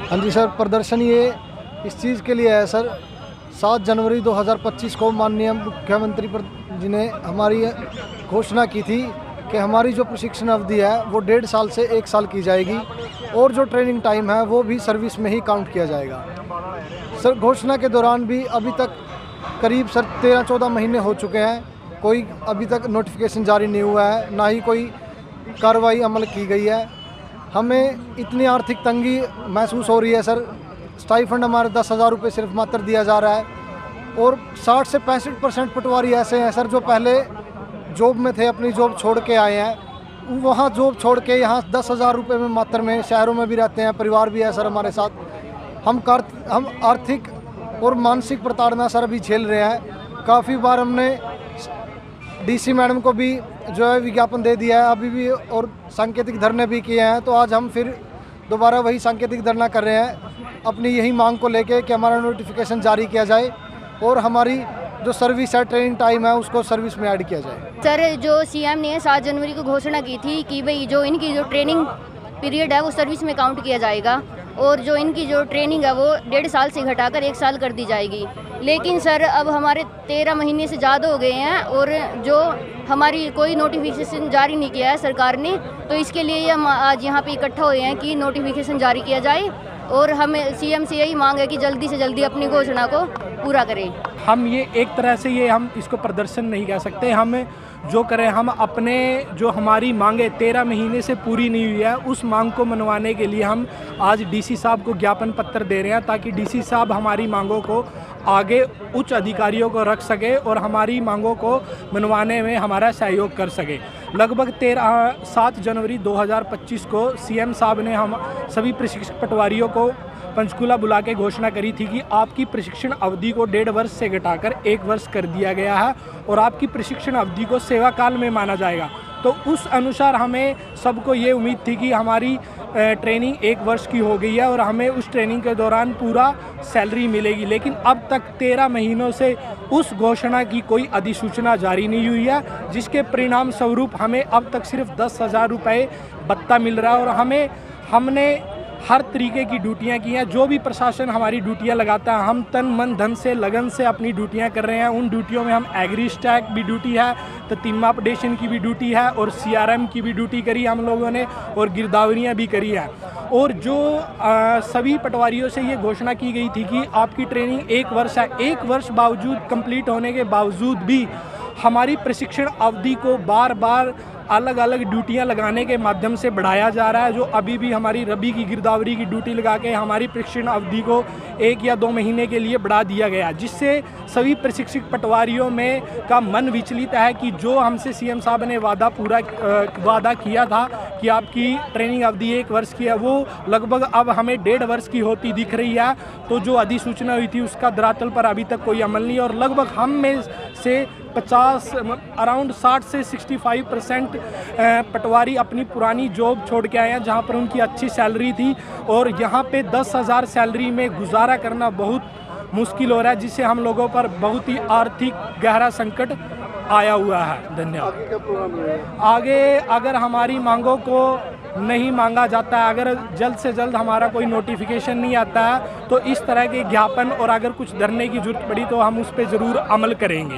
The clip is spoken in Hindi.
हाँ जी सर, प्रदर्शन ये इस चीज़ के लिए है सर, 7 जनवरी 2025 को माननीय मुख्यमंत्री जी ने हमारी घोषणा की थी कि हमारी जो प्रशिक्षण अवधि है वो 1.5 साल से 1 साल की जाएगी और जो ट्रेनिंग टाइम है वो भी सर्विस में ही काउंट किया जाएगा। सर, घोषणा के दौरान भी अभी तक करीब सर 13-14 महीने हो चुके हैं, कोई अभी तक नोटिफिकेशन जारी नहीं हुआ है, ना ही कोई कार्रवाई अमल की गई है। हमें इतनी आर्थिक तंगी महसूस हो रही है सर, स्टाइफंड हमारे 10,000 रुपये सिर्फ मात्र दिया जा रहा है और 60 से 65% पटवारी ऐसे हैं सर जो पहले जॉब में थे, अपनी जॉब छोड़ के आए हैं, वहाँ जॉब छोड़ के यहाँ 10,000 रुपये में मात्र में शहरों में भी रहते हैं, परिवार भी है सर हमारे साथ। हम आर्थिक और मानसिक प्रताड़ना सर अभी झेल रहे हैं। काफ़ी बार हमने डीसी मैडम को भी जो है विज्ञापन दे दिया है अभी भी, और सांकेतिक धरने भी किए हैं। तो आज हम फिर दोबारा वही सांकेतिक धरना कर रहे हैं अपनी यही मांग को लेके कि हमारा नोटिफिकेशन जारी किया जाए और हमारी जो सर्विस है, ट्रेनिंग टाइम है, उसको सर्विस में ऐड किया जाए। सर, जो सीएम ने 7 जनवरी को घोषणा की थी कि भाई जो इनकी जो ट्रेनिंग पीरियड है वो सर्विस में काउंट किया जाएगा और जो इनकी जो ट्रेनिंग है वो 1.5 साल से घटाकर 1 साल कर दी जाएगी। लेकिन सर अब हमारे 13 महीने से ज़्यादा हो गए हैं और जो हमारी कोई नोटिफिकेशन जारी नहीं किया है सरकार ने, तो इसके लिए हम आज यहाँ पे इकट्ठा हुए हैं कि नोटिफिकेशन जारी किया जाए और हमें सीएम से यही मांग है कि जल्दी से जल्दी अपनी घोषणा को पूरा करें। हम ये एक तरह से ये हम इसको प्रदर्शन नहीं कह सकते, हम जो करें हम अपने जो हमारी मांगे 13 महीने से पूरी नहीं हुई है उस मांग को मनवाने के लिए हम आज डीसी साहब को ज्ञापन पत्र दे रहे हैं ताकि डीसी साहब हमारी मांगों को आगे उच्च अधिकारियों को रख सके और हमारी मांगों को मनवाने में हमारा सहयोग कर सके। लगभग 7 जनवरी 2025 को सीएम साहब ने हम सभी प्रशिक्षक पटवारियों को पंचकूला बुला के घोषणा करी थी कि आपकी प्रशिक्षण अवधि को 1.5 वर्ष से घटाकर 1 वर्ष कर दिया गया है और आपकी प्रशिक्षण अवधि को सेवा काल में माना जाएगा। तो उस अनुसार हमें सबको ये उम्मीद थी कि हमारी ट्रेनिंग 1 वर्ष की हो गई है और हमें उस ट्रेनिंग के दौरान पूरा सैलरी मिलेगी, लेकिन अब तक 13 महीनों से उस घोषणा की कोई अधिसूचना जारी नहीं हुई है, जिसके परिणाम स्वरूप हमें अब तक सिर्फ 10,000 रुपये भत्ता मिल रहा है और हमने हर तरीके की ड्यूटियां की हैं। जो भी प्रशासन हमारी ड्यूटियां लगाता है हम तन मन धन से लगन से अपनी ड्यूटियां कर रहे हैं। उन ड्यूटियों में हम एग्री स्टैक भी ड्यूटी है, ततीमा अपडेशन की भी ड्यूटी है और CRM की भी ड्यूटी करी हम लोगों ने और गिरदावरियां भी करी हैं। और जो सभी पटवारियों से ये घोषणा की गई थी कि आपकी ट्रेनिंग 1 वर्ष है, 1 वर्ष बावजूद कंप्लीट होने के बावजूद भी हमारी प्रशिक्षण अवधि को बार बार अलग अलग ड्यूटियां लगाने के माध्यम से बढ़ाया जा रहा है। जो अभी भी हमारी रबी की गिरदावरी की ड्यूटी लगा के हमारी प्रशिक्षण अवधि को 1 या 2 महीने के लिए बढ़ा दिया गया, जिससे सभी प्रशिक्षक पटवारियों में का मन विचलित है कि जो हमसे सीएम साहब ने वादा किया था कि आपकी ट्रेनिंग अवधि 1 वर्ष की है, वो लगभग अब हमें 1.5 वर्ष की होती दिख रही है। तो जो अधिसूचना हुई थी उसका धरातल पर अभी तक कोई अमल नहीं और लगभग हम में से 60 से 65% पटवारी अपनी पुरानी जॉब छोड़ के आए हैं जहां पर उनकी अच्छी सैलरी थी और यहां पे 10,000 सैलरी में गुजारा करना बहुत मुश्किल हो रहा है, जिससे हम लोगों पर बहुत ही आर्थिक गहरा संकट आया हुआ है। धन्यवाद। आगे अगर हमारी मांगों को नहीं मांगा जाता है, अगर जल्द से जल्द हमारा कोई नोटिफिकेशन नहीं आता है तो इस तरह के ज्ञापन और अगर कुछ धरने की जरूरत पड़ी तो हम उस पर ज़रूर अमल करेंगे।